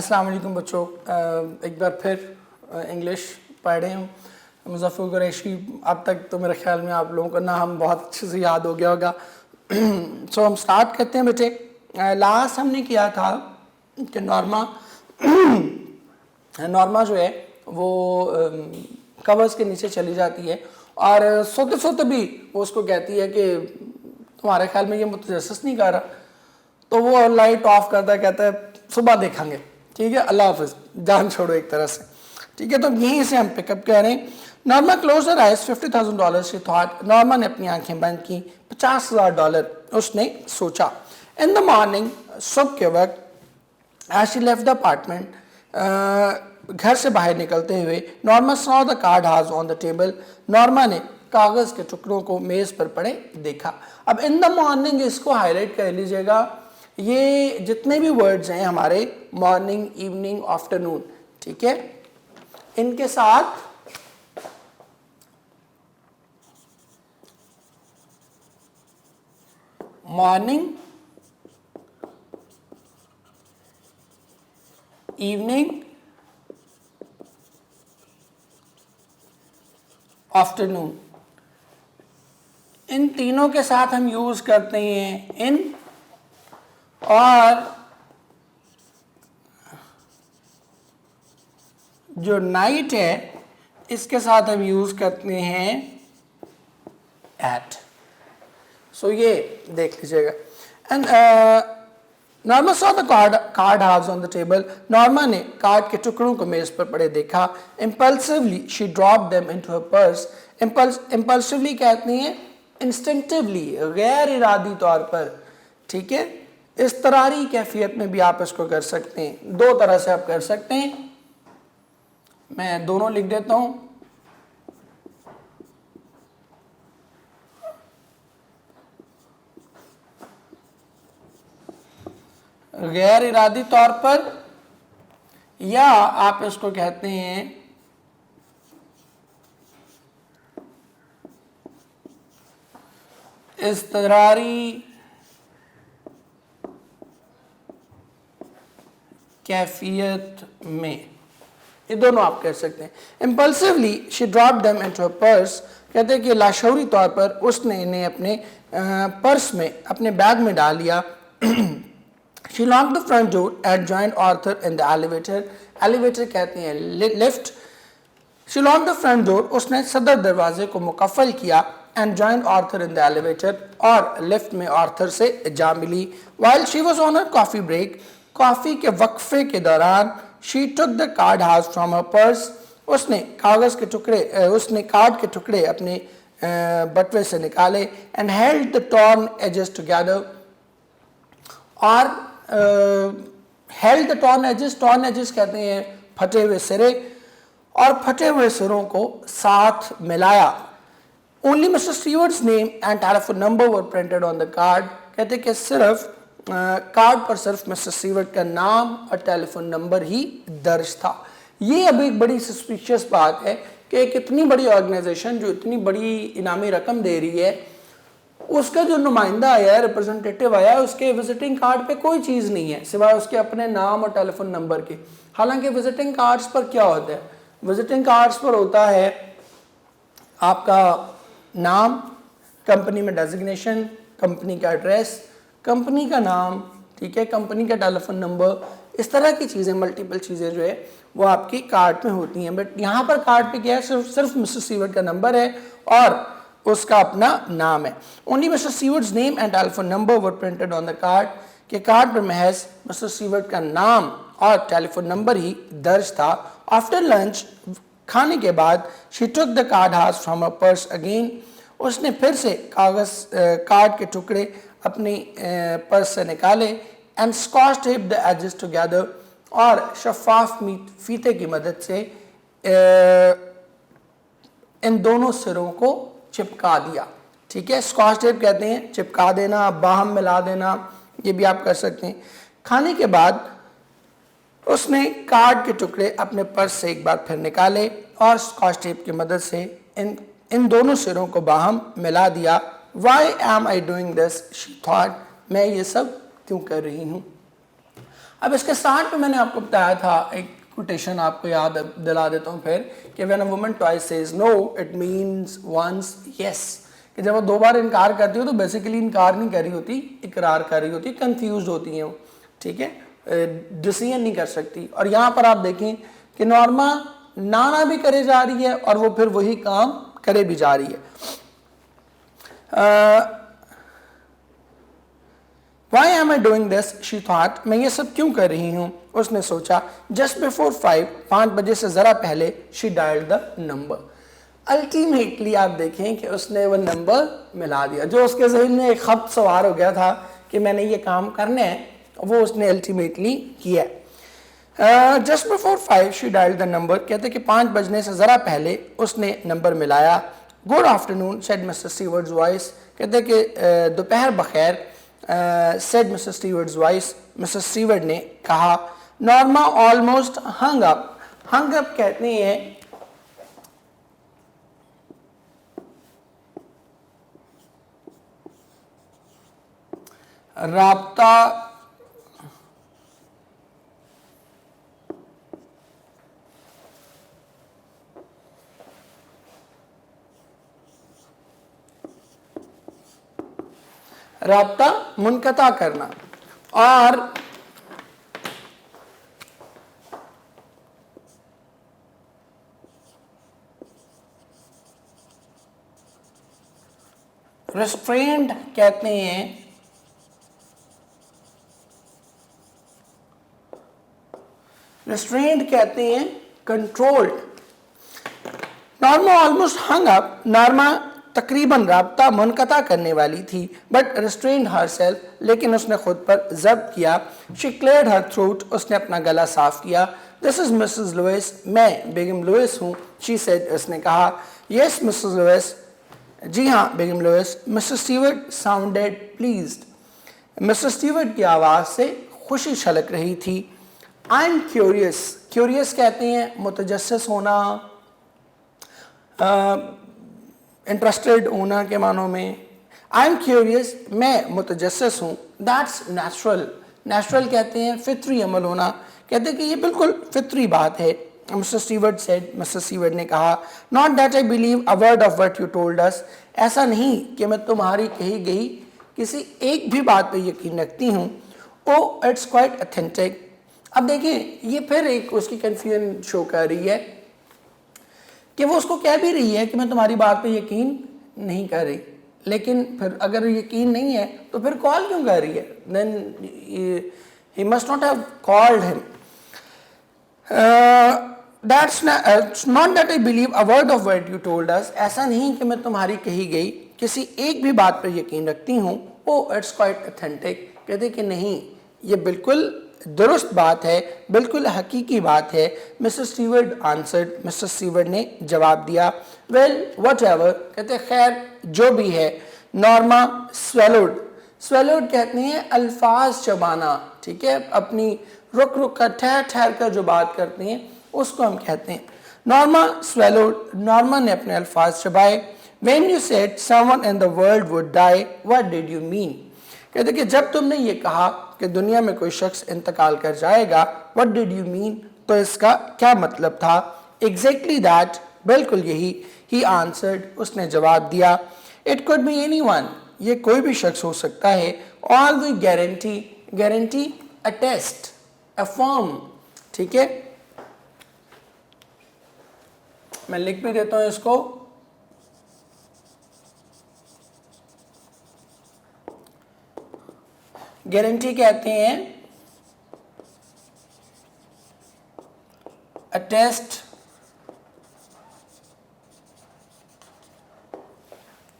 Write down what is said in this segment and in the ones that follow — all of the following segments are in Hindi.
अस्सलाम वालेकुम बच्चों, एक बार फिर इंग्लिश पढ़ रहे हूँ। मुज़फ़्फ़र कुरैशी, अब तक तो मेरे ख्याल में आप लोगों को नाम बहुत अच्छे से याद हो गया होगा। सो हम स्टार्ट करते हैं बेटे। लास्ट हमने किया था कि नॉर्मा जो है वो कवर्स के नीचे चली जाती है और सोते सोते भी वो उसको कहती है कि तुम्हारे ख्याल में ये मुतजस्सिस नहीं कर रहा, तो वो लाइट ऑफ करता है, कहता है सुबह देखेंगे, ठीक है, अल्लाह हाफिज, जान छोड़ो एक तरह से, ठीक है। तो यहीं से हम पिकअप कह रहे हैं। Norma close her eyes, $50,000 she thought. Norma ने अपनी आंखें बंद की, $50,000 उसने सोचा। इन द मॉर्निंग, सुबह के वक्त, as she left the apartment, घर से बाहर निकलते हुए, Norma saw the card has on the table. Norma ने कागज के टुकड़ों को मेज पर पड़े देखा। अब इन द मॉर्निंग इसको हाईलाइट कर लीजिएगा। ये जितने भी वर्ड्स हैं हमारे, मॉर्निंग, इवनिंग, आफ्टरनून, ठीक है, इनके साथ मॉर्निंग, इवनिंग, आफ्टरनून, इन तीनों के साथ हम यूज करते हैं इन, और जो नाइट है इसके साथ हम यूज करते हैं एट। सो ये देख लीजिएगा। And Norma saw the card halves on the table. Norma ने कार्ड के टुकड़ों को मेज पर पड़े देखा। Impulsively she drop them into her purse. Impulsively कहते हैं इंस्टिंक्टिवली, गैर इरादी तौर पर, ठीक है। इस्तरारी कैफियत में भी आप इसको कर सकते हैं, दो तरह से आप कर सकते हैं। मैं दोनों लिख देता हूं। गैर इरादी तौर पर, या आप इसको कहते हैं इस्तरारी कैफियत में, ये दोनों आप कर सकते हैं। Impulsively she drop them into her purse, कहते हैं कि लाशौरी तौर पर उसने इन्हें अपने पर्स में, अपने बैग में डाल लिया। She locked the front door and joined Arthur in the elevator. Elevator कहते हैं lift. She locked the front door, उसने सदर दरवाजे को मुकफ्फल किया। And joined Arthur in the elevator, और लिफ्ट में आर्थर से जा मिली। While she was on her coffee break, coffee के वक्फे के दौरान, she took the card house from her purse, उसने कागज के टुकड़े, उसने कार्ड के टुकड़े अपने बटवे से निकाले। And held the torn edges together, और हेल्ड द टॉर्न एजेस कहते हैं फटे हुए सिरे, और फटे हुए सिरों को साथ मिलाया। Only Mr Stewart's name and telephone number were printed on the card, कहते कि सिर्फ कार्ड पर सिर्फ मिस्टर स्टीवर्ट का नाम और टेलीफोन नंबर ही दर्ज था। ये अभी एक बड़ी सस्पिशियस बात है कि एक इतनी बड़ी ऑर्गेनाइजेशन जो इतनी बड़ी इनामी रकम दे रही है, उसका जो नुमाइंदा आया है, रिप्रेजेंटेटिव आया है, उसके विजिटिंग कार्ड पे कोई चीज़ नहीं है सिवाय उसके अपने नाम और टेलीफोन नंबर के। हालांकि विजिटिंग कार्ड्स पर क्या होता है, विजिटिंग कार्ड्स पर होता है आपका नाम, कंपनी में डेजिग्नेशन, कंपनी का एड्रेस, कंपनी का नाम, ठीक है, कंपनी का टेलीफोन नंबर, इस तरह की चीज़ें, मल्टीपल चीज़ें जो है वो आपकी कार्ड में होती हैं। बट यहाँ पर कार्ड पे क्या है, सिर्फ मिस्टर स्टीवर्ट का नंबर है और उसका अपना नाम है। Only Mr Stewart's name and telephone number were printed on the card, के कार्ड पर महज मिस्टर स्टीवर्ट का नाम और टेलीफोन नंबर ही दर्ज था। आफ्टर लंच, खाने के बाद, she took the card house from a purse again, उसने फिर से कार्ड के टुकड़े अपनी पर्स से निकाले। And scotch tape the edges together, और शफाफ फीते की मदद से इन दोनों सिरों को चिपका दिया, ठीक है। स्कॉच टेप कहते हैं चिपका देना, बाहम मिला देना, ये भी आप कर सकते हैं। खाने के बाद उसने कार्ड के टुकड़े अपने पर्स से एक बार फिर निकाले और स्कॉच टेप की मदद से इन दोनों सिरों को बाहम मिला दिया। Why am I doing this? She thought, मैं ये सब क्यों कर रही हूँ। अब इसके स्टार्ट पे मैंने आपको बताया था, एक कोटेशन आपको याद दिला देता हूँ फिर, कि when a woman twice says no it means once yes, कि जब वो 2 बार इनकार करती हो तो बेसिकली इनकार नहीं कर रही होती, इकरार कर रही होती, कंफ्यूज होती हैं वो, ठीक है, डिसीजन नहीं कर सकती। और यहाँ पर आप देखें कि नॉर्मा ना भी करे जा रही है और वो फिर वही काम करे भी जा रही है। Why am I doing this? She thought, मैं ये सब क्यों कर रही हूँ, उसने सोचा। Just before 5 बजे से ज़रा पहले she dialed the number. Ultimately आप देखें कि उसने वो नंबर मिला दिया, जो उसके जहन में एक खत सवार हो गया था कि मैंने ये काम करना है, वो उसने अल्टीमेटली किया। Just before 5 she dialled the number, कहते कि 5 बजने से ज़रा पहले उसने नंबर मिलाया। Good afternoon said Mr Steward's voice, कहते कि दोपहर बखैर, said Mr Steward's voice, Mr Steward ने कहा। Norma almost hung up, hung up कहते हैं राब्ता राब्ता मुनक़ता करना, और रेस्ट्रेंड कहते हैं रेस्ट्रेंड कहते हैं controlled. Norma almost hung up, Norma तकरीबन राब्ता मुनक़ता करने वाली थी, बट रेस्ट्रेंड हरसेल्फ, लेकिन उसने खुद पर ज़ब्त किया। शी क्लियर्ड हर थ्रोट, उसने अपना गला साफ किया। दिस इज़ मिसेस लुइस, मैं बेगम लुइस हूँ। शी सेड, उसने कहा। यस मिसेस लुइस, जी हाँ बेगम Lewis. Mr Steward sounded pleased, Mr Steward की आवाज़ से खुशी छलक रही थी। आई एम क्यूरियस, क्यूरियस कहते हैं मुतजस्सिस होना, इंटरेस्टेड होना के मानों में। आई एम क्यूरियस, मैं मुतजस्सिस हूँ। दैट्स नेचुरल, नेचुरल कहते हैं फितरी अमल होना, कहते हैं कि ये बिल्कुल फितरी बात है। Mister steward said, mister Steward ने कहा। Not that I believe a word of what you told us, ऐसा नहीं कि मैं तुम्हारी कही गई किसी एक भी बात पे यकीन रखती हूँ। Oh it's quite authentic. अब देखिए ये फिर एक उसकी कन्फ्यूजन शो कर रही है कि वो उसको कह भी रही है कि मैं तुम्हारी बात पे यकीन नहीं कर रही, लेकिन फिर अगर यकीन नहीं है तो फिर कॉल क्यों कर रही है? Then he must not have called him. That's not that I believe a word of what you told us, ऐसा नहीं कि मैं तुम्हारी कही गई किसी एक भी बात पर यकीन रखती हूँ। ओ इट्स क्वाइट ऑथेंटिक, कहते कि नहीं ये बिल्कुल दुरुस्त बात है, बिल्कुल हकीकी बात है। Mister steward answered, mister Steward ने जवाब दिया। वेल वट एवर, कहते खैर जो भी है। नॉर्मा स्वेलोड, स्वेलोड कहते हैं अल्फाज चबाना, ठीक है, अपनी रुक रुक कर ठहर ठहर कर जो बात करते हैं उसको हम कहते हैं। नॉर्मा स्वेलोड, नॉर्मा ने अपने अल्फाज चबाए। When you said someone in the world would die, what did you mean? कहते कि जब तुमने ये कहा कि दुनिया में कोई शख्स इंतकाल कर जाएगा, what did you mean? तो इसका क्या मतलब था? Exactly that, बिल्कुल यही। He answered, उसने जवाब दिया। It could be anyone, ये कोई भी शख्स हो सकता है। All we guarantee, guarantee attest, affirm, ठीक है, मैं लिख भी देता हूँ इसको। गारंटी कहते हैं attest,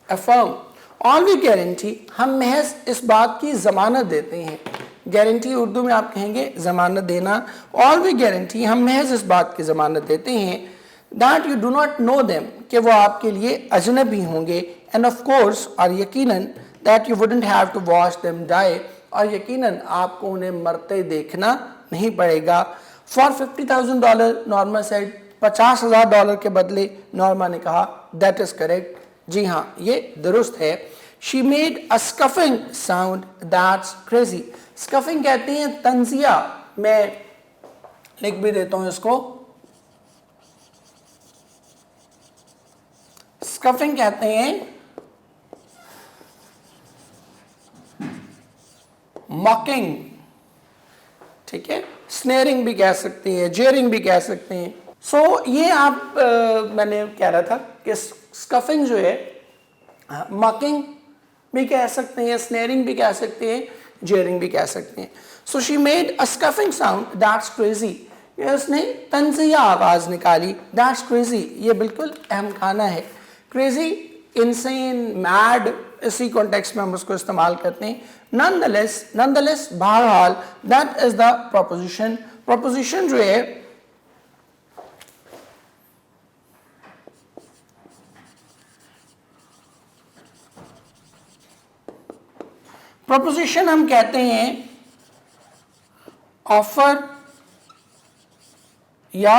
affirm. All we guarantee, हम महज इस बात की जमानत देते हैं। गारंटी उर्दू में आप कहेंगे जमानत देना। ऑल वी गारंटी, हम महज इस बात की जमानत देते हैं that you do not know them, कि वो आपके लिए अजनबी होंगे। एंड ऑफ कोर्स, और यकीनन, that you wouldn't have to watch them die, और यकीनन आपको उन्हें मरते देखना नहीं पड़ेगा। फॉर $50,000, नॉर्मा सेड, $50,000 के बदले। नॉर्मा ने कहा दैट इज करेक्ट, जी हाँ ये दुरुस्त है। She made a scoffing sound, that's crazy. Scoffing कहते हैं तंजिया मैं लिख भी देता हूं इसको, स्कफिंग कहते हैं, मॉकिंग, ठीक है, स्नेरिंग भी कह सकते हैं, जेयरिंग भी कह सकते हैं। सो ये आप मैंने कह रहा था कि स्कफिंग जो है मॉकिंग भी कह सकते हैं, स्नेरिंग भी कह सकते हैं, जेयरिंग भी कह सकते हैं। So she made a scoffing sound, that's crazy, उसने तंजिया आवाज निकाली, दैट्स क्रेजी, ये बिल्कुल अहम खाना है। क्रेजी, इंसेन, मैड, इसी कॉन्टेक्स्ट में हम उसको इस्तेमाल करते हैं। नॉनदलेस, बहरहाल, that is the proposition. Proposition जो है प्रोपोजिशन हम कहते हैं ऑफर या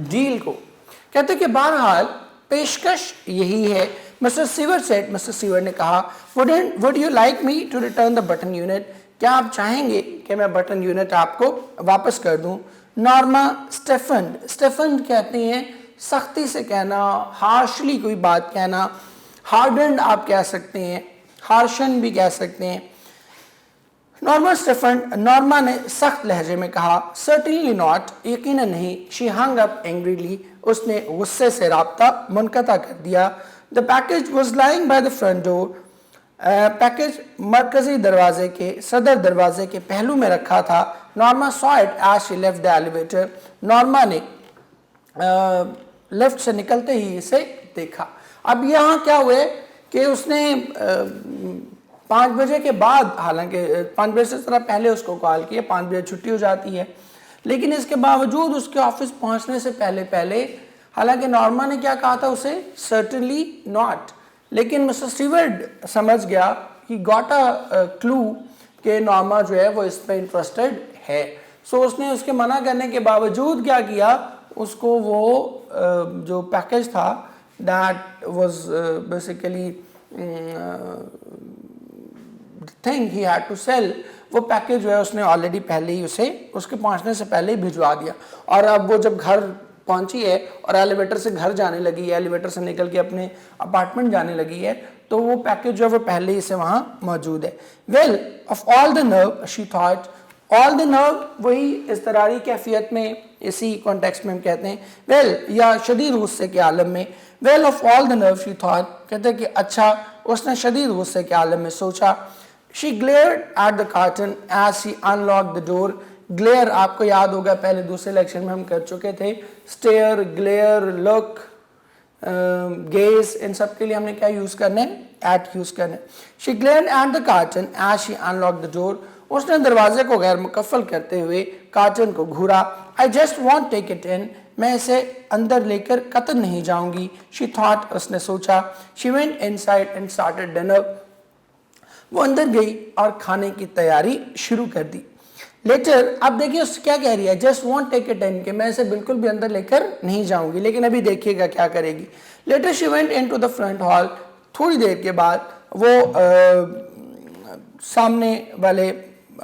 डील को। कहते हैं कि बहरहाल पेशकश यही है। Mister Seaver said, mister Seaver ने कहा, would you like me to return the button unit, क्या आप चाहेंगे कि मैं बटन यूनिट आपको वापस कर दूं। नॉर्मा स्टेफन कहते हैं सख्ती से कहना, हार्शली कोई बात कहना, हार्डन्ड आप कह सकते हैं, हार्शन भी कह सकते हैं। नॉर्मा ने सख्त लहजे में कहा, सर्टेनली नॉट, यकीनन नहीं। शी हंग अप एंग्रीली, उसने गुस्से से राब्ता मुनक़ता कर दिया। The package was lying by the front door, package मरकजी दरवाजे के, सदर दरवाजे के पहलू में रखा था। Norma saw it as she left the elevator, Norma ने लिफ्ट से निकलते ही इसे देखा। अब यहाँ क्या हुआ कि उसने 5 बजे के बाद, हालांकि 5 बजे से थोड़ा पहले उसको कॉल किया, 5 बजे छुट्टी हो जाती है, लेकिन इसके बावजूद उसके ऑफिस पहुंचने से पहले हालांकि नॉर्मा ने क्या कहा था उसे, सर्टेनली नॉट, लेकिन मिस्टर स्टीवर्ड समझ गया, ही गॉट अ क्लू कि नॉर्मा जो है वो इस पर इंटरेस्टेड है। सो उसने उसके मना करने के बावजूद क्या किया, उसको वो जो पैकेज था that was basically thing he had to sell, वो पैकेज जो है उसने ऑलरेडी पहले ही उसे उसके पहुंचने से पहले ही भिजवा दिया। और अब वो जब घर पहुंची है और एलिवेटर से घर जाने लगी है, एलिवेटर से निकल के अपने अपार्टमेंट जाने लगी है, तो वो पैकेज जो है वो पहले ही से वहां मौजूद है। Well of all the nerve she thought, all the nerve वही इज़्तिरारी कैफियत में, इसी कॉन्टेक्स्ट में हम कहते हैं वेल या शदीद गुस्से के आलम में। Well of all the nerve she thought, कहते हैं कि अच्छा, उसने शदीद गुस्से के आलम में सोचा। She glared at the curtain as she unlocked the door. Glare आपको याद होगा, पहले दूसरे लेक्चर में हम कर चुके थे। Stare, glare, look, gaze, इन सब के लिए हमने क्या यूज करना है, at यूज करना है। She glared at the curtain as she unlocked the door. उसने दरवाजे को गैर मुकफ्फल करते हुए कार्टन को घूरा। I just won't take it in, मैं इसे अंदर लेकर कतई नहीं जाऊंगी। She thought, उसने सोचा। She went inside and started dinner. वो अंदर गई और खाने की तैयारी शुरू कर दी। लेटर, अब देखिए उससे क्या कह रही है, just want take it in, कि मैं इसे बिल्कुल भी अंदर लेकर नहीं जाऊंगी, लेकिन अभी देखिएगा क्या करेगी। Later she went into the front hall, थोड़ी देर के बाद वो सामने वाले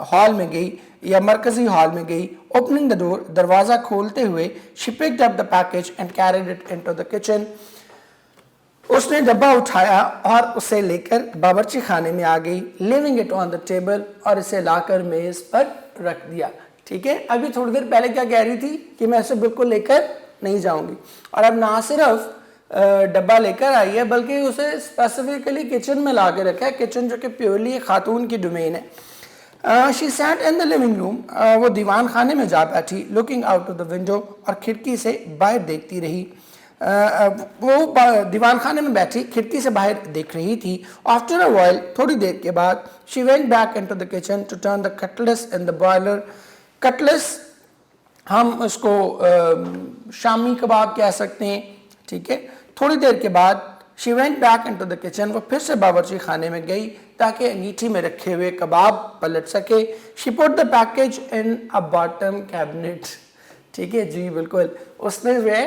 हॉल में गई या मरकजी हॉल में गई। ओपनिंग द डोर, दरवाजा खोलते हुए, she picked up the package and carried it into the kitchen, उसने डब्बा उठाया और उसे लेकर बावर्ची खाने में आ गई। Living it on the table, और इसे लाकर मेज पर रख दिया। ठीक है, अभी थोड़ी देर पहले क्या कह रही थी कि मैं इसे बिल्कुल लेकर नहीं जाऊंगी, और अब ना सिर्फ डब्बा लेकर आई है बल्कि उसे स्पेसिफिकली किचन में ला के रखा है, किचन जो कि प्योरली खातून की डोमेन है। She sat in the living room, वो दीवान खाने में जा बैठी। Looking out of the window, और खिड़की से बाहर देखती रही। वो दीवान खाने में बैठी खिड़की से बाहर देख रही थी। आफ्टर अ व्हाइल, थोड़ी देर के बाद, she went back into the kitchen to turn the cutlets in the boiler. Cutlets हम उसको शामी कबाब कह सकते हैं। ठीक है, थोड़ी देर के बाद she went back into the kitchen, वो फिर से बावर्ची खाने में गई ताकि अंगीठी में रखे हुए कबाब पलट सके। She put the package in a bottom cabinet. ठीक है जी, बिल्कुल, उसने जो है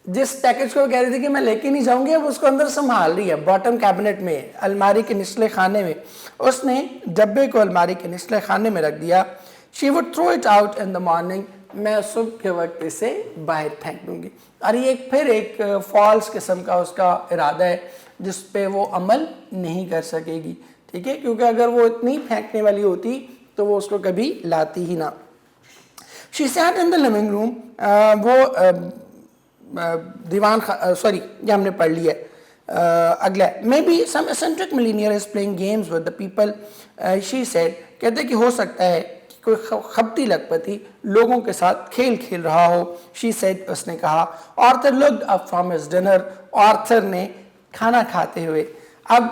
जिस पैकेज को कह रही थी कि मैं लेके नहीं जाऊंगी, अब उसको अंदर संभाल रही है बॉटम कैबिनेट में, अलमारी के निचले खाने में। उसने डब्बे को अलमारी के निचले खाने में रख दिया। She would throw it out in the morning, मैं सुबह के वक्त इसे बाहर फेंक दूंगी। और ये फिर एक फॉल्स किस्म का उसका इरादा है जिस पे वो अमल नहीं कर सकेगी, ठीक है, क्योंकि अगर वो इतनी फेंकने वाली होती तो वो उसको कभी लाती ही ना। She sat in the living room, वो दीवान सॉरी ये हमने पढ़ लिया है। अगला, maybe some eccentric millionaire is playing games with the people, she said, कहते कि हो सकता है कि कोई खपती लखपति लोगों के साथ खेल खेल रहा हो। शी सेड, उसने कहा। Arthur looked up from his dinner, Arthur ने खाना खाते हुए, अब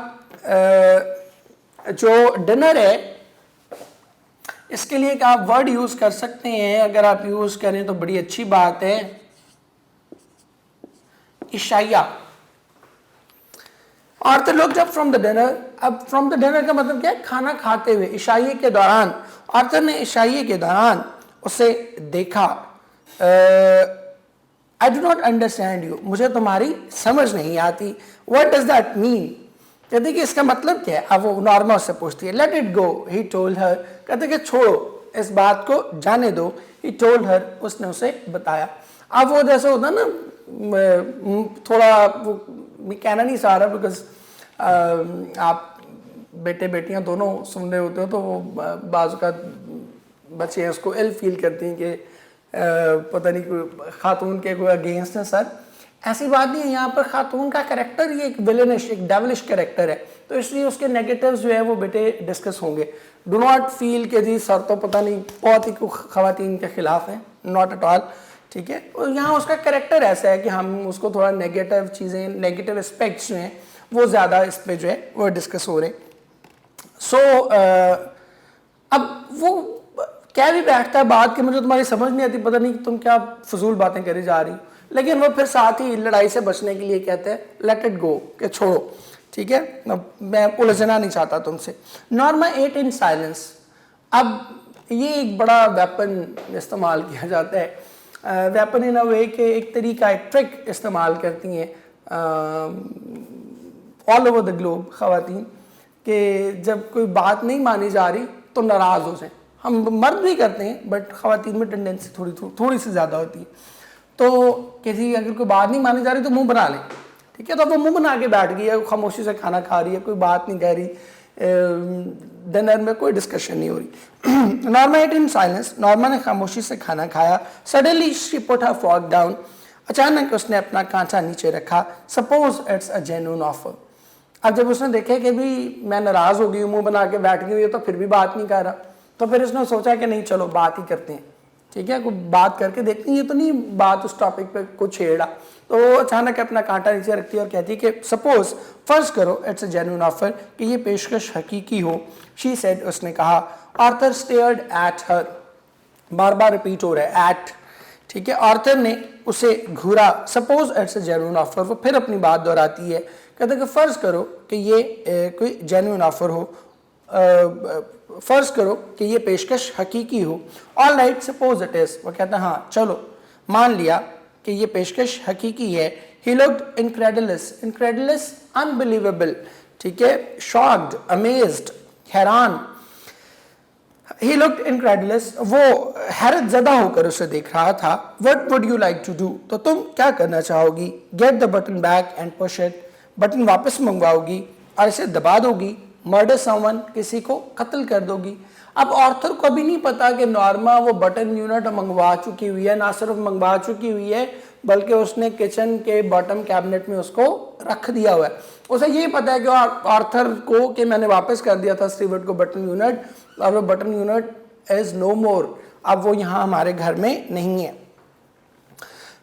जो डिनर है इसके लिए एक आप वर्ड यूज कर सकते हैं, अगर आप यूज करें तो बड़ी अच्छी बात है, इशाया। Arthur looked up from the dinner, अब फ्रॉम द डिनर का मतलब क्या है, खाना खाते हुए, इशाये के दौरान। आर्थर ने इशाये के दौरान उसे देखा। I do not understand you, मुझे तुम्हारी समझ नहीं आती। व्हाट डज दैट मीन, कहते कि इसका मतलब क्या है। अब वो नॉर्मा उससे पूछती है। Let it go, he told her, कहते कि छोड़ो, इस बात को जाने दो। ही टोल्ड हर, उसने उसे बताया। अब वो जैसे होता ना, थोड़ा वो कहना नहीं चाह रहा बिकॉज आप बेटे बेटियां दोनों सुन रहे होते हो तो वो बाजू का बच्चे उसको इल फील करती हैं कि पता नहीं कोई खातून के कोई अगेंस्ट है। सर ऐसी बात नहीं है, यहाँ पर खातून का कैरेक्टर ये एक विलेनिश, एक डेविलिश कैरेक्टर है, तो इसलिए उसके नेगेटिव्स जो है वो बेटे डिस्कस होंगे। डू नॉट फील कि जी सर तो पता नहीं बहुत ही खवातीन के खिलाफ है, नॉट एट ऑल, ठीक है। और यहाँ उसका कैरेक्टर ऐसा है कि हम उसको थोड़ा नेगेटिव चीज़ें, नेगेटिव एस्पेक्ट्स जो हैं वो ज़्यादा इस पे जो है वो डिस्कस हो रहे। सो अब वो क्या भी बैठता है बात कि मुझे तुम्हारी समझ नहीं आती, पता नहीं तुम क्या फजूल बातें करी जा रही, लेकिन वो फिर साथ ही लड़ाई से बचने के लिए कहते हैं लेट इट गो, कि छोड़ो, ठीक है, मैं उलझना नहीं चाहता तुमसे। नॉर्मा एट इन साइलेंस, अब ये एक बड़ा वेपन इस्तेमाल किया जाता है, वेपन इन अ वे के एक तरीका, एक ट्रिक इस्तेमाल करती हैं ऑल ओवर द ग्लोब खवातीन, कि जब कोई बात नहीं मानी जा रही तो नाराज़ हो जाए। हम मर्द भी करते हैं बट खवातीन में टेंडेंसी थोड़ी सी ज़्यादा होती है। तो किसी अगर कोई बात नहीं मानी जा रही तो मुंह बना लें, ठीक है, तो वो मुंह बना के बैठ गई है, खामोशी से खाना खा रही है, कोई बात नहीं कह रही, डिनर में कोई डिस्कशन नहीं हो रही। Norma ate in silence, Norma ने खामोशी से खाना खाया। Suddenly she put her fork down, अचानक उसने अपना कांटा नीचे रखा। Suppose it's a genuine offer, अब जब उसने देखा कि भी मैं नाराज़ हो गई हूँ, मुंह बना के बैठ गई हुई है, तो फिर भी बात नहीं कर रहा, तो फिर उसने सोचा कि नहीं चलो बात ही करते हैं, ठीक है, कोई बात करके देखते हैं, ये तो नहीं बात उस टॉपिक पे कुछ छेड़ा। तो वो अचानक अपना कांटा नीचे रखती है और कहती है कि सपोज, फर्ज करो इट्स अ जेन्युइन ऑफर, कि ये पेशकश हकीकी हो। शी सेड, उसने कहा। आर्थर स्टेयर्ड एट हर, बार बार रिपीट हो रहा है एट, ठीक है। आर्थर ने उसे घूरा। Suppose it's a genuine offer, वो फिर अपनी बात दोहराती है, कहते कि फ़र्ज़ करो कि ये कोई जेन्युइन ऑफर हो, फ़र्ज़ करो कि ये पेशकश हकीकी हो। All right suppose it is, वो कहता है हाँ चलो मान लिया कि ये पेशकश हकीकी है। He looked incredulous, incredulous unbelievable, ठीक है, शॉक्ड, अमेज्ड, हैरान। He looked incredulous, वो हैरत ज़दा होकर उसे देख रहा था। What would you like to do, तो तुम क्या करना चाहोगी। Get the button back and push it, button वापस मंगवाओगी और इसे दबा दोगी। Murder someone, किसी को कत्ल कर दोगी। अब आर्थर को भी नहीं पता कि नॉर्मा वो बटन यूनिट मंगवा चुकी हुई है, ना सिर्फ मंगवा चुकी हुई है बल्कि उसने किचन के बॉटम कैबिनेट में उसको रख दिया हुआ है। उसे यही पता है कि आर्थर को कि मैंने वापस कर दिया था स्टीवर्ट को बटन यूनिट, और वो बटन यूनिट इज नो मोर, अब वो यहाँ हमारे घर में नहीं है।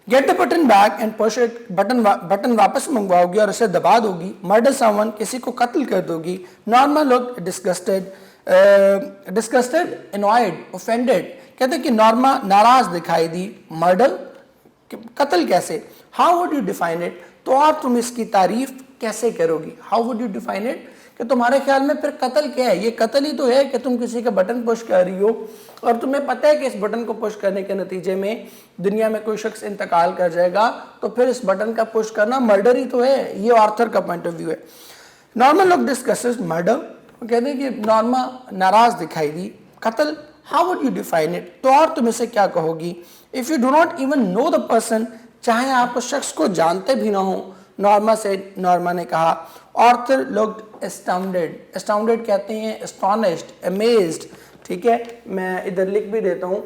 Get the button back and push it, button वापस मंगवाओगी और इसे दबा दोगी। मर्डर समवन, किसी को कत्ल कर दोगी। Norma looked disgusted, annoyed, offended, कहते कि नॉर्मा नाराज दिखाई दी। मर्डर, कत्ल कैसे। How would you define it, तो आप तुम इसकी तारीफ कैसे करोगी। How would you define it, कि तुम्हारे ख्याल में फिर कत्ल क्या है। ये कत्ल ही तो है कि तुम किसी का बटन पुश कर रही हो और तुम्हें पता है कि इस बटन को पुश करने के नतीजे में दुनिया में कोई शख्स इंतकाल कर जाएगा, तो फिर इस बटन का पुश करना मर्डर ही तो है। ये आर्थर का पॉइंट ऑफ व्यू है। नॉर्मा लुक डिस्कसेस मर्डर, कहते हैं कि नॉर्मा नाराज दिखाई दी। कत्ल, how would you define it, तो और तुम इसे क्या कहोगी? If you do not even know the person, चाहे आप उस शख्स को जानते भी ना हो। नॉर्मा ने कहा। ऑर्थर लुक्ड एस्टाउंडेड, एस्टाउंडेड कहते हैं एस्टोनिश्ड, अमेज्ड, ठीक है, मैं इधर लिख भी देता हूं।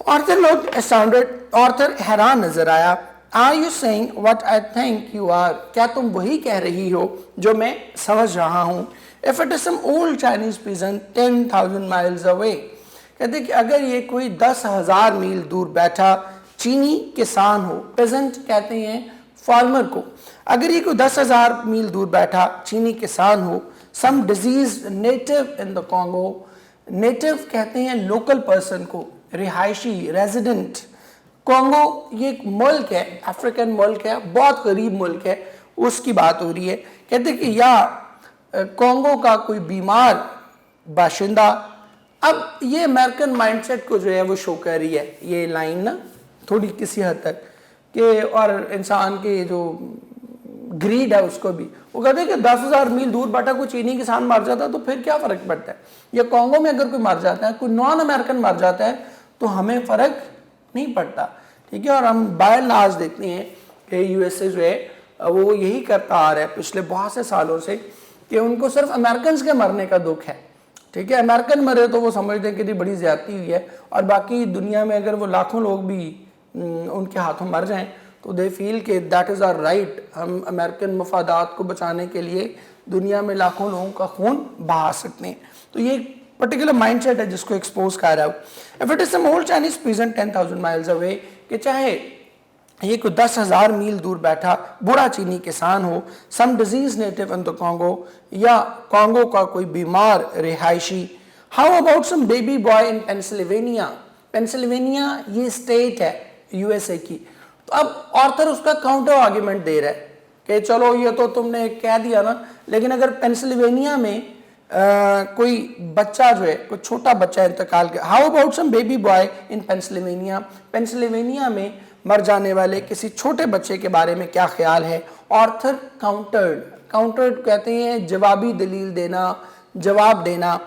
ऑर्थर लुक्ड एस्टाउंडेड, ऑर्थर हैरान नजर आया। Are you saying what I think you are, क्या तुम वही कह रही हो जो मैं समझ रहा हूं? If it is some old Chinese peasant 10,000 miles away, कहते कि अगर ये कोई 10,000 मील दूर बैठा चीनी किसान हो, पेजेंट कहते हैं फार्मर को, अगर ये कोई 10,000 मील दूर बैठा चीनी किसान हो, some disease native in the Congo, native कहते हैं लोकल पर्सन को, रिहायशी रेजिडेंट, कॉन्गो ये एक मुल्क है, अफ्रीकन मुल्क है, बहुत गरीब मुल्क है, उसकी बात हो रही है। कहते कि या कॉन्गो का कोई बीमार बाशिंदा। अब ये अमेरिकन माइंडसेट को जो है वो शो कर रही है ये लाइन ना, थोड़ी किसी हद तक कि, और इंसान के जो ग्रीड है उसको भी, वो कहते हैं कि 10,000 मील दूर बैठा कोई चीनी किसान मर जाता है तो फिर क्या फ़र्क पड़ता है, या कॉन्गो में अगर कोई मर जाता है, कोई नॉन अमेरिकन मर जाता है तो हमें फ़र्क नहीं पड़ता, ठीक है। और हम बाय लाज देखते हैं कि यूएसए जो है वो यही करता आ रहा है पिछले बहुत से सालों से कि उनको सिर्फ अमेरिकन के मरने का दुख है, ठीक है। अमेरिकन मरे तो वो समझते हैं कि बड़ी ज़्यादती हुई है, और बाकी दुनिया में अगर वो लाखों लोग भी उनके हाथों मर जाएं तो दे फील कि दैट इज़ आवर राइट, हम अमेरिकन मफादात को बचाने के लिए दुनिया में लाखों लोगों का खून बहा सकते हैं। तो ये पर्टिकुलर माइंडसेट है जिसको एक्सपोज कर रहा है। If it is some old Chinese peasant 10,000 miles away, कि चाहे ये कोई 10,000 मील दूर बैठा बूढ़ा चीनी किसान हो, some disease native in the Congo, या कॉन्गो का कोई बीमार रिहायशी। How about some baby boy in Pennsylvania, Pennsylvania ये स्टेट है यूएसए की। तो अब ऑर्थर उसका काउंटर आर्ग्यूमेंट दे रहा है कि चलो ये तो तुमने कह दिया ना, लेकिन अगर पेंसिल्वेनिया में कोई बच्चा जो है, कोई छोटा बच्चा इंतकाल कर, how about some baby boy in Pennsylvania, Pennsylvania में मर जाने वाले किसी छोटे बच्चे के बारे में क्या ख्याल है? ऑर्थर काउंटर्ड, काउंटर्ड कहते हैं जवाबी दलील देना, जवाब देना।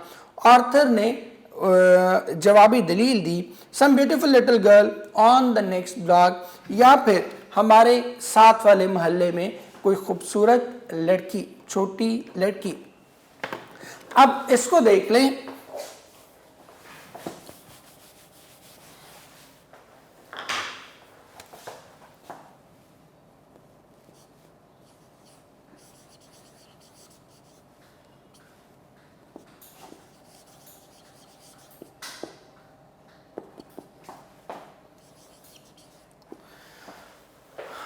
ऑर्थर ने जवाबी दलील दी, some beautiful little girl on the next block, या फिर हमारे साथ वाले मोहल्ले में कोई खूबसूरत लड़की, छोटी लड़की। अब इसको देख लें,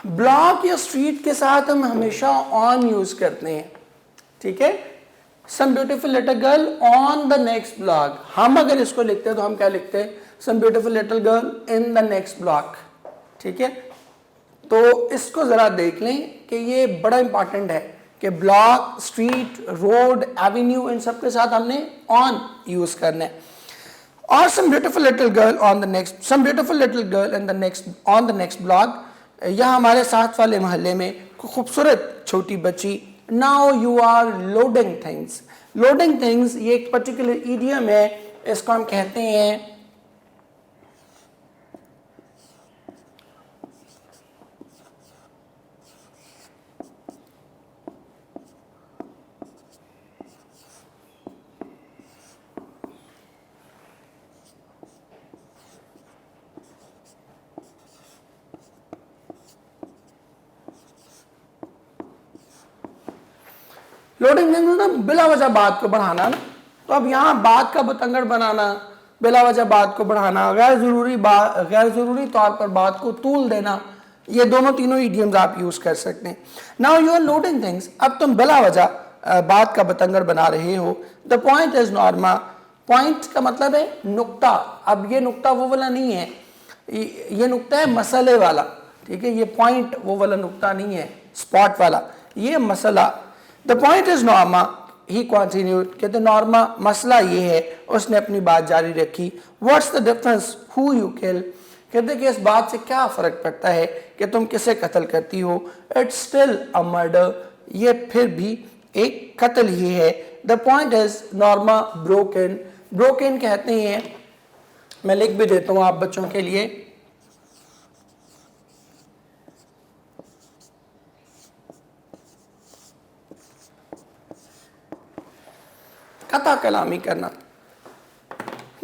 ब्लॉक या स्ट्रीट के साथ हम हमेशा ऑन यूज करते हैं, ठीक है। Some beautiful little girl on the next block, हम अगर इसको लिखते हैं तो हम क्या लिखते हैं? Some beautiful little girl in the next block, ठीक है। तो इसको जरा देख लें कि ये बड़ा इंपॉर्टेंट है कि ब्लॉक, स्ट्रीट, रोड, एवेन्यू, इन सब के साथ हमने ऑन यूज करना है। और some beautiful little girl on the next, some beautiful little girl in the next, on the next block, या हमारे साथ वाले मोहल्ले में खूबसूरत छोटी बच्ची। Now you are loading things, loading things ये एक पर्टिकुलर इडियम है, इसको हम कहते हैं लोडिंग थिंग्स ना, बिला वजह बात को बढ़ाना ना। तो अब यहाँ बात का बतंगड़ बनाना, बिला वजह बात को बढ़ाना, गैर जरूरी तौर पर बात को तूल देना, ये दोनों तीनों इडियम्स आप यूज कर सकते हैं। Now you are loading things, अब तुम बिला वजह बात का बतंगड़ बना रहे हो। The point is Norma, point का मतलब है नुक्ता। अब ये नुक्ता वो वाला नहीं है, ये नुक्ता है मसले वाला, ठीक है। ये पॉइंट वो वाला नुक्ता नहीं है, स्पॉट वाला, ये मसला। The point is Norma, he continued, कहते नॉर्मा मसला ये है, उसने अपनी बात जारी रखी। What's the difference who you kill, कहते कि इस बात से क्या फ़र्क पड़ता है कि तुम किसे कत्ल करती हो, इट्स स्टिल अ मर्डर, ये फिर भी एक कत्ल ही है। The point is Norma broken, broken कहते हैं, मैं लिख भी देता हूँ आप बच्चों के लिए, कथा कलामी करना।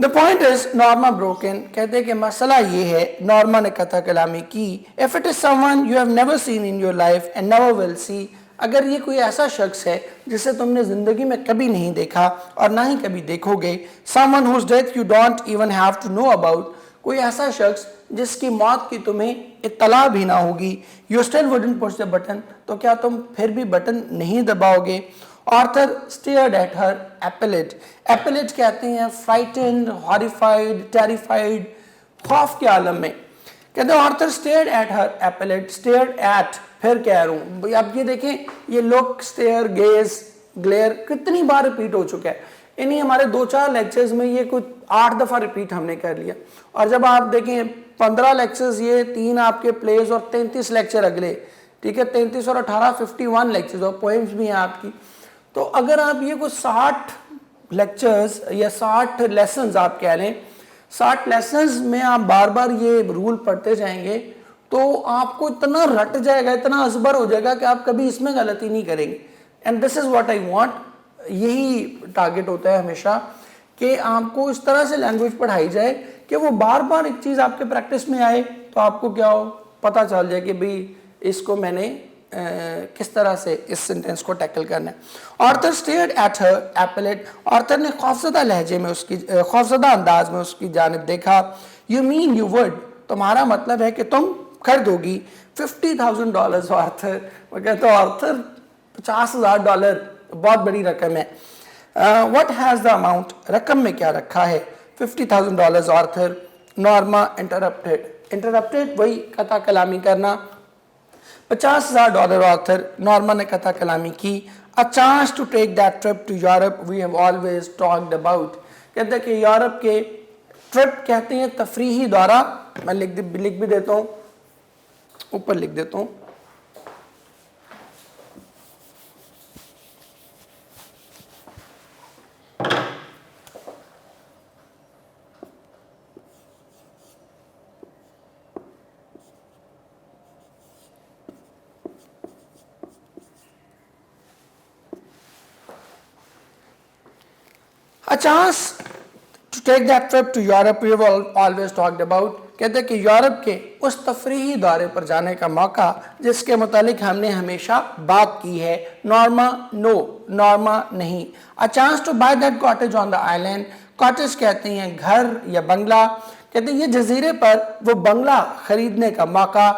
The point is Norma broken, कहते हैं कि मसला ये है, नॉर्मा ने कथा कलामी की। If it is someone you have never seen in your life and never will see, अगर ये कोई ऐसा शख्स है जिसे तुमने जिंदगी में कभी नहीं देखा और ना ही कभी देखोगे, someone whose death you don't even have to know about, कोई ऐसा शख्स जिसकी मौत की तुम्हें इत्तला भी ना होगी, you still wouldn't push the button, तो क्या तुम फिर भी बटन नहीं दबाओगे। Arthur stared at her appalled, appalled कहते हैं फ्राइटेंड, हॉरिफाइड, टेरिफाइड, खौफ के आलम में। कहते हैं Arthur stared at her appellate, stared at, फिर कह रहा हूँ, अब ये देखें ये लोग स्टेयर, गेज, ग्लेयर कितनी बार रिपीट हो चुका है, इन्हीं हमारे 2-4 लेक्चर्स में ये कुछ 8 दफ़ा रिपीट हमने कर लिया। और जब आप देखें 15 लेक्चर्स ये, 3 आपके प्लेज और 33 लेक्चर अगले, ठीक है, 33 और 18 51 लेक्चर्स और पोएम्स भी हैं आपकी। तो अगर आप ये कुछ 60 लेक्चर्स या 60 लेसन्स आप कह लें, 60 लेसन्स में आप बार बार ये रूल पढ़ते जाएंगे तो आपको इतना रट जाएगा, इतना असबर हो जाएगा कि आप कभी इसमें गलती नहीं करेंगे। And this is what I want, यही टारगेट होता है हमेशा कि आपको इस तरह से लैंग्वेज पढ़ाई जाए कि वो बार बार एक चीज़ आपके प्रैक्टिस में आए तो आपको क्या हो, पता चल जाए कि भाई इसको मैंने किस तरह से इस सेंटेंस को टैकल करना है। Arthur stared at her appellate, Arthur ने खौफजदा लहजे में उसकी, खौफजदा अंदाज में उसकी जानिब देखा। यू मीन यू वुड, तुम्हारा मतलब है कि तुम कर दोगी $50,000। आर्थर, मैं कहता हूँ आर्थर $50,000 बहुत बड़ी रकम है। व्हाट हैज़ द अमाउंट, रकम में क्या रखा है, $50,000 आर्थर। नॉर्मा इंटरप्टेड, इंटरप्टेड वही कथा कलामी करना, $50,000 आर्थर, नॉर्मा ने कथा कलामी की। A chance to take that trip to Europe we have always talked about, कहते हैं कि यूरोप के ट्रिप कहते हैं तफरीही दौरा, मैं लिख भी देता हूँ, ऊपर लिख देता हूँ, A chance to take that trip to Europe we have always talked about, कहते हैं कि यूरोप के उस तफरीही दौरे पर जाने का मौका जिसके मुतालिक हमने हमेशा बात की है। नॉर्मा नो, नॉर्मा नहीं। A chance to buy that cottage on the island, cottage कहते हैं घर या बंगला, कहते हैं ये जजीरे पर वो बंगला खरीदने का मौका।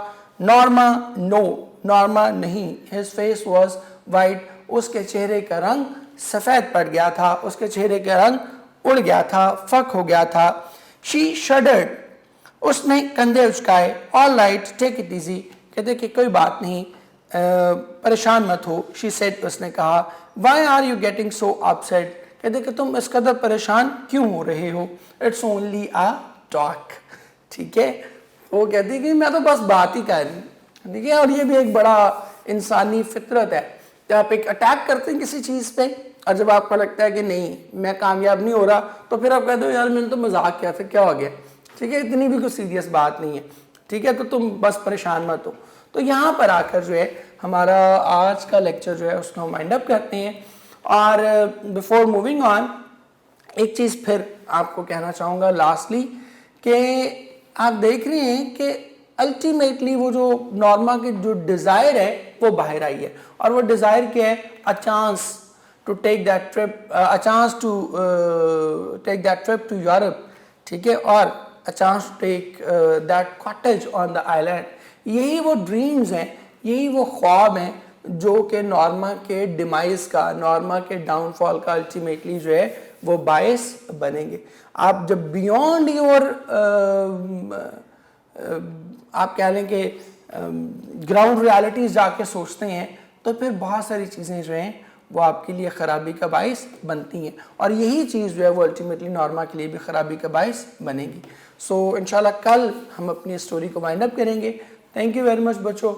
नॉर्मा नो, नॉर्मा नहीं। हिज फेस वॉज वाइट, उसके चेहरे का रंग सफ़ेद पड़ गया था, उसके चेहरे का रंग उड़ गया था, फक हो गया था। शी शडर्ड, उसने कंधे उचकाए। All right take it easy, कहते कि कोई बात नहीं, परेशान मत हो। शी सेड, उसने कहा। Why are you getting so upset, कहते कि तुम इस कदर परेशान क्यों हो रहे हो। इट्स ओनली अ टॉक, ठीक है। वो कहती कि मैं तो बस बात ही कर रही, ठीक है। और ये भी एक बड़ा इंसानी फितरत है कि आप एक अटैक करते हैं किसी चीज़ पे और जब आपको लगता है कि नहीं मैं कामयाब नहीं हो रहा तो फिर आप कहते हो यार मैंने तो मजाक किया, फिर क्या हो गया, ठीक है, इतनी भी कुछ सीरियस बात नहीं है, ठीक है, तो तुम बस परेशान मत हो। तो यहाँ पर आकर जो है हमारा आज का लेक्चर जो है उसको हम वाइंड अप करते हैं। और बिफोर मूविंग ऑन एक चीज़ फिर आपको कहना चाहूँगा लास्टली कि आप देख रहे हैं कि अल्टीमेटली वो जो नॉर्मा की जो डिज़ायर है वो बाहर आई है। और वो डिज़ायर क्या है, a chance to take that trip, a chance to take that trip to Europe, ठीक है, और a chance to take that cottage on the island. यही वो ड्रीम्स हैं, यही वो ख्वाब हैं जो कि नॉर्मा के डिमाइस का, नॉर्मा के डाउनफॉल का अल्टीमेटली जो है वो बायस बनेंगे। आप जब बियॉन्ड योर आप कह लें कि ग्राउंड रियलिटीज़ जाके सोचते हैं तो फिर बहुत सारी चीज़ें जो हैं वो आपके लिए ख़राबी का बाइस बनती हैं, और यही चीज़ जो है वो अल्टीमेटली नॉर्मा के लिए भी ख़राबी का बाइस बनेगी। सो इंशाल्लाह कल हम अपनी स्टोरी को वाइंड अप करेंगे। थैंक यू वेरी मच बच्चों।